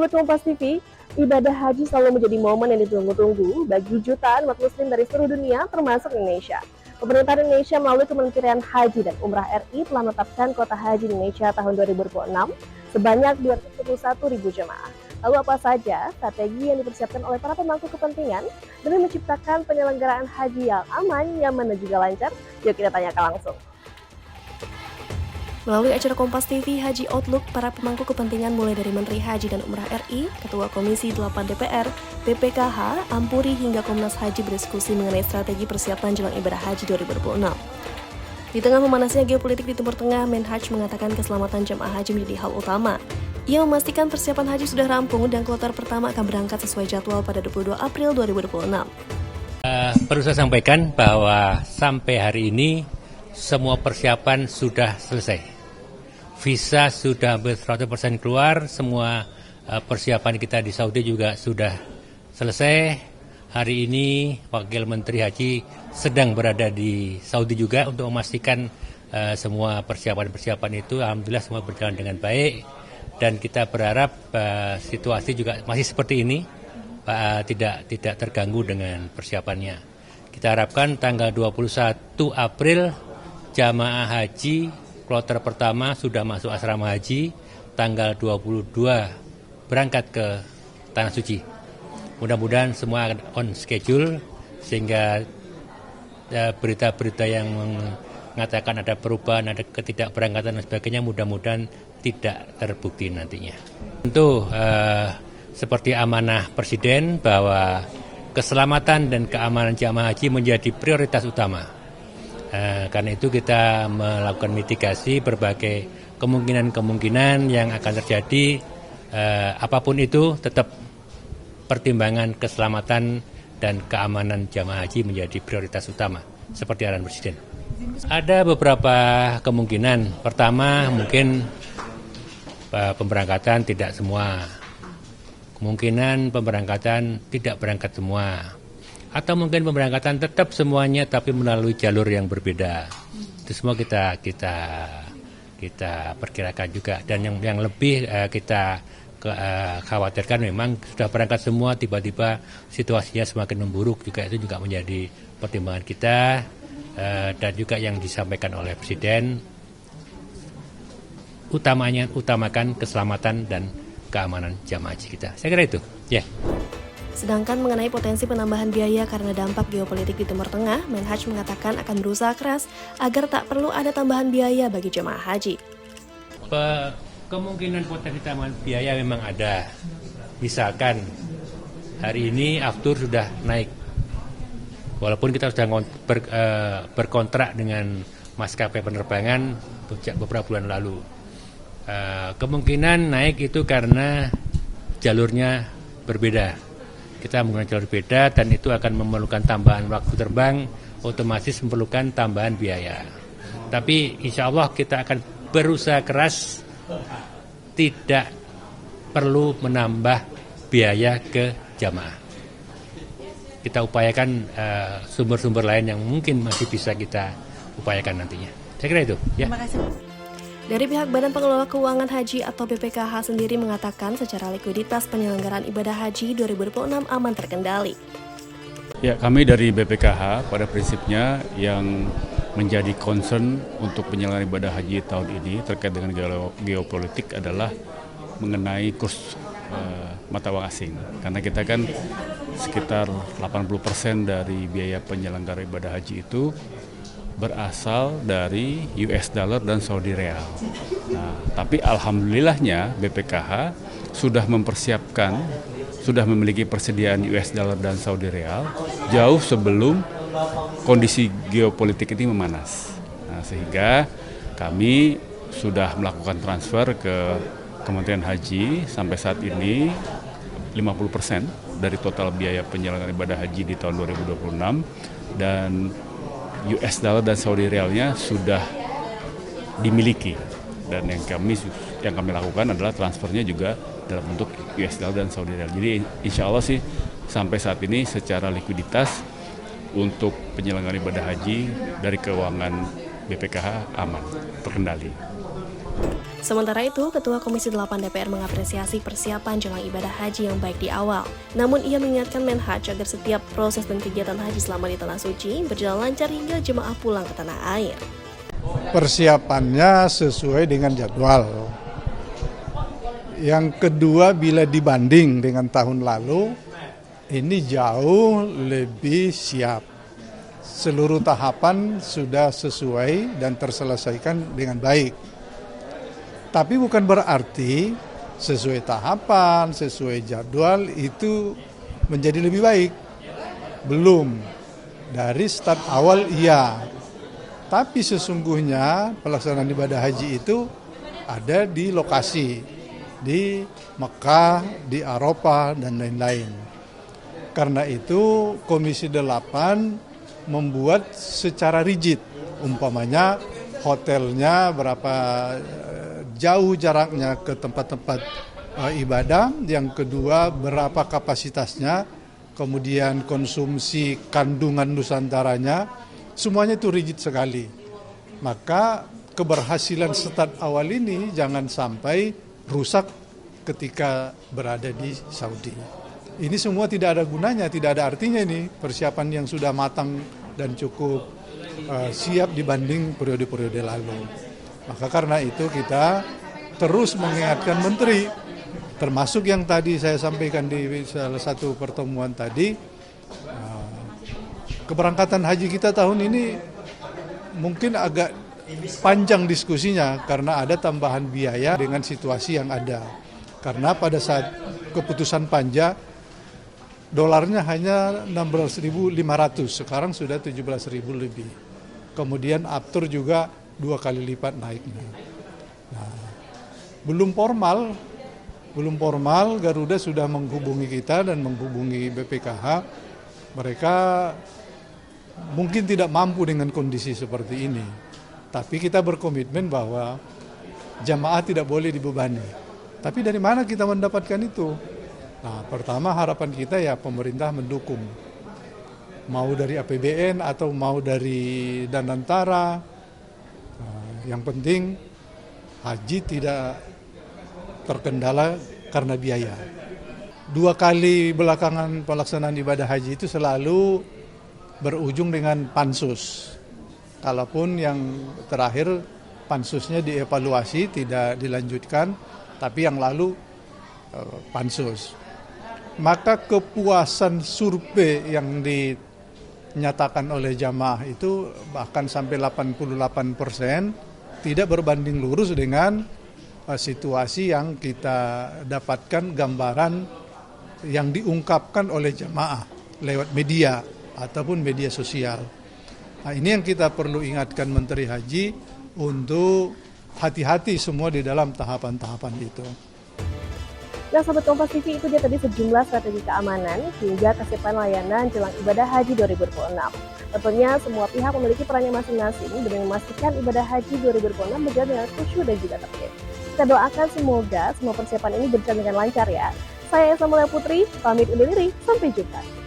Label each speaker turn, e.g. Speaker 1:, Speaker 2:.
Speaker 1: sahabat Kompas TV, ibadah haji selalu menjadi momen yang ditunggu-tunggu bagi jutaan umat muslim dari seluruh dunia termasuk Indonesia. Pemerintah Indonesia melalui Kementerian Haji dan Umrah RI telah menetapkan kuota haji Indonesia tahun 2026 sebanyak 221.000 jemaah. Lalu apa saja strategi yang dipersiapkan oleh para pemangku kepentingan demi menciptakan penyelenggaraan haji yang aman, nyaman, dan juga lancar? Yuk kita tanyakan langsung.
Speaker 2: Melalui acara Kompas TV Haji Outlook, para pemangku kepentingan mulai dari Menteri Haji dan Umrah RI, Ketua Komisi 8 DPR, BPKH, Ampuri hingga Komnas Haji berdiskusi mengenai strategi persiapan jelang ibadah haji 2026. Di tengah memanasnya geopolitik di Timur Tengah, Menhaj mengatakan keselamatan jemaah haji menjadi hal utama. Ia memastikan persiapan haji sudah rampung dan kloter pertama akan berangkat sesuai jadwal pada 22 April 2026.
Speaker 3: Perlu saya sampaikan bahwa sampai hari ini semua persiapan sudah selesai. Visa sudah 100% keluar, semua persiapan kita di Saudi juga sudah selesai. Hari ini Wakil Menteri Haji sedang berada di Saudi juga untuk memastikan semua persiapan-persiapan itu alhamdulillah semua berjalan dengan baik. Dan kita berharap situasi juga masih seperti ini, tidak terganggu dengan persiapannya. Kita harapkan tanggal 21 April jamaah haji kloter pertama sudah masuk asrama haji, tanggal 22 berangkat ke Tanah Suci. Mudah-mudahan semua on schedule sehingga berita-berita yang mengatakan ada perubahan, ada ketidakberangkatan dan sebagainya mudah-mudahan tidak terbukti nantinya. Tentu seperti amanah Presiden bahwa keselamatan dan keamanan jamaah haji menjadi prioritas utama. Karena itu kita melakukan mitigasi berbagai kemungkinan-kemungkinan yang akan terjadi. Apapun itu tetap pertimbangan keselamatan dan keamanan jamaah haji menjadi prioritas utama seperti arahan Presiden. Ada beberapa kemungkinan. Pertama mungkin pemberangkatan tidak semua. Kemungkinan pemberangkatan tidak berangkat semua. Atau mungkin pemberangkatan tetap semuanya tapi melalui jalur yang berbeda. Itu semua kita perkirakan juga. Dan yang lebih kita khawatirkan memang sudah berangkat semua tiba-tiba situasinya semakin memburuk juga, itu juga menjadi pertimbangan kita. Dan juga yang disampaikan oleh Presiden, utamakan keselamatan dan keamanan jamaah haji kita. Saya kira itu. Ya.
Speaker 2: Sedangkan mengenai potensi penambahan biaya karena dampak geopolitik di Timur Tengah, Menhaj mengatakan akan berusaha keras agar tak perlu ada tambahan biaya bagi jemaah haji.
Speaker 3: Kemungkinan potensi tambahan biaya memang ada. Misalkan hari ini aftur sudah naik. Walaupun kita sudah berkontrak dengan maskapai penerbangan sejak beberapa bulan lalu. Kemungkinan naik itu karena jalurnya berbeda. Kita menggunakan jalur beda dan itu akan memerlukan tambahan waktu terbang, otomatis memerlukan tambahan biaya. Tapi insya Allah kita akan berusaha keras tidak perlu menambah biaya ke jamaah. Kita upayakan sumber-sumber lain yang mungkin masih bisa kita upayakan nantinya. Saya kira itu. Ya.
Speaker 2: Terima kasih. Dari pihak Badan Pengelola Keuangan Haji atau BPKH sendiri mengatakan secara likuiditas penyelenggaraan ibadah haji 2026 aman terkendali.
Speaker 4: Ya, kami dari BPKH pada prinsipnya yang menjadi concern untuk penyelenggaraan ibadah haji tahun ini terkait dengan geopolitik adalah mengenai kurs mata uang asing. Karena kita kan sekitar 80% dari biaya penyelenggara ibadah haji itu berasal dari US dollar dan Saudi real. Nah, tapi alhamdulillahnya BPKH sudah memiliki persediaan US dollar dan Saudi real jauh sebelum kondisi geopolitik ini memanas. Nah, sehingga kami sudah melakukan transfer ke Kementerian Haji sampai saat ini 50% dari total biaya penyelenggaraan ibadah haji di tahun 2026 dan US dollar dan Saudi realnya sudah dimiliki, dan yang kami lakukan adalah transfernya juga dalam bentuk US dollar dan Saudi real. Jadi insya Allah sih sampai saat ini secara likuiditas untuk penyelenggaraan ibadah haji dari keuangan BPKH aman, terkendali.
Speaker 2: Sementara itu, Ketua Komisi 8 DPR mengapresiasi persiapan jelang ibadah haji yang baik di awal. Namun ia mengingatkan Menhaj agar setiap proses dan kegiatan haji selama di Tanah Suci berjalan lancar hingga jemaah pulang ke tanah air.
Speaker 5: Persiapannya sesuai dengan jadwal. Yang kedua, bila dibanding dengan tahun lalu, ini jauh lebih siap. Seluruh tahapan sudah sesuai dan terselesaikan dengan baik. Tapi bukan berarti sesuai tahapan, sesuai jadwal itu menjadi lebih baik. Belum. Dari start awal iya. Tapi sesungguhnya pelaksanaan ibadah haji itu ada di lokasi. Di Mekah, di Arafah, dan lain-lain. Karena itu Komisi 8 membuat secara rigid. Umpamanya hotelnya berapa jauh jaraknya ke tempat-tempat ibadah, yang kedua berapa kapasitasnya, kemudian konsumsi kandungan nusantaranya, semuanya itu rigid sekali. Maka keberhasilan start awal ini jangan sampai rusak ketika berada di Saudi. Ini semua tidak ada gunanya, tidak ada artinya ini persiapan yang sudah matang dan cukup siap dibanding periode-periode lalu. Maka karena itu kita terus mengingatkan menteri, termasuk yang tadi saya sampaikan di salah satu pertemuan tadi, keberangkatan haji kita tahun ini mungkin agak panjang diskusinya karena ada tambahan biaya dengan situasi yang ada. Karena pada saat keputusan panja, dolarnya hanya 16.500, sekarang sudah 17.000 lebih. Kemudian aftur juga 2 kali lipat naiknya. Nah, belum formal Garuda sudah menghubungi kita dan menghubungi BPKH. Mereka mungkin tidak mampu dengan kondisi seperti ini. Tapi kita berkomitmen bahwa jamaah tidak boleh dibebani. Tapi dari mana kita mendapatkan itu? Nah, pertama harapan kita ya pemerintah mendukung. Mau dari APBN atau mau dari Danantara. Yang penting haji tidak terkendala karena biaya. 2 kali belakangan pelaksanaan ibadah haji itu selalu berujung dengan pansus. Kalaupun yang terakhir pansusnya dievaluasi tidak dilanjutkan, tapi yang lalu pansus. Maka kepuasan survei yang dinyatakan oleh jamaah itu bahkan sampai 88%, tidak berbanding lurus dengan situasi yang kita dapatkan gambaran yang diungkapkan oleh jamaah lewat media ataupun media sosial. Nah, ini yang kita perlu ingatkan Menteri Haji untuk hati-hati semua di dalam tahapan-tahapan itu.
Speaker 1: Nah, Sobat Kompas TV, itu dia tadi sejumlah strategi keamanan hingga kesiapan layanan jelang ibadah haji 2026. Tentunya semua pihak memiliki perannya masing-masing demi memastikan ibadah haji 2026 berjalan dengan khusyuk dan juga tertib. Kita doakan semoga semua persiapan ini berjalan dengan lancar ya. Saya Esa Mulia Putri, pamit undur diri, sampai jumpa.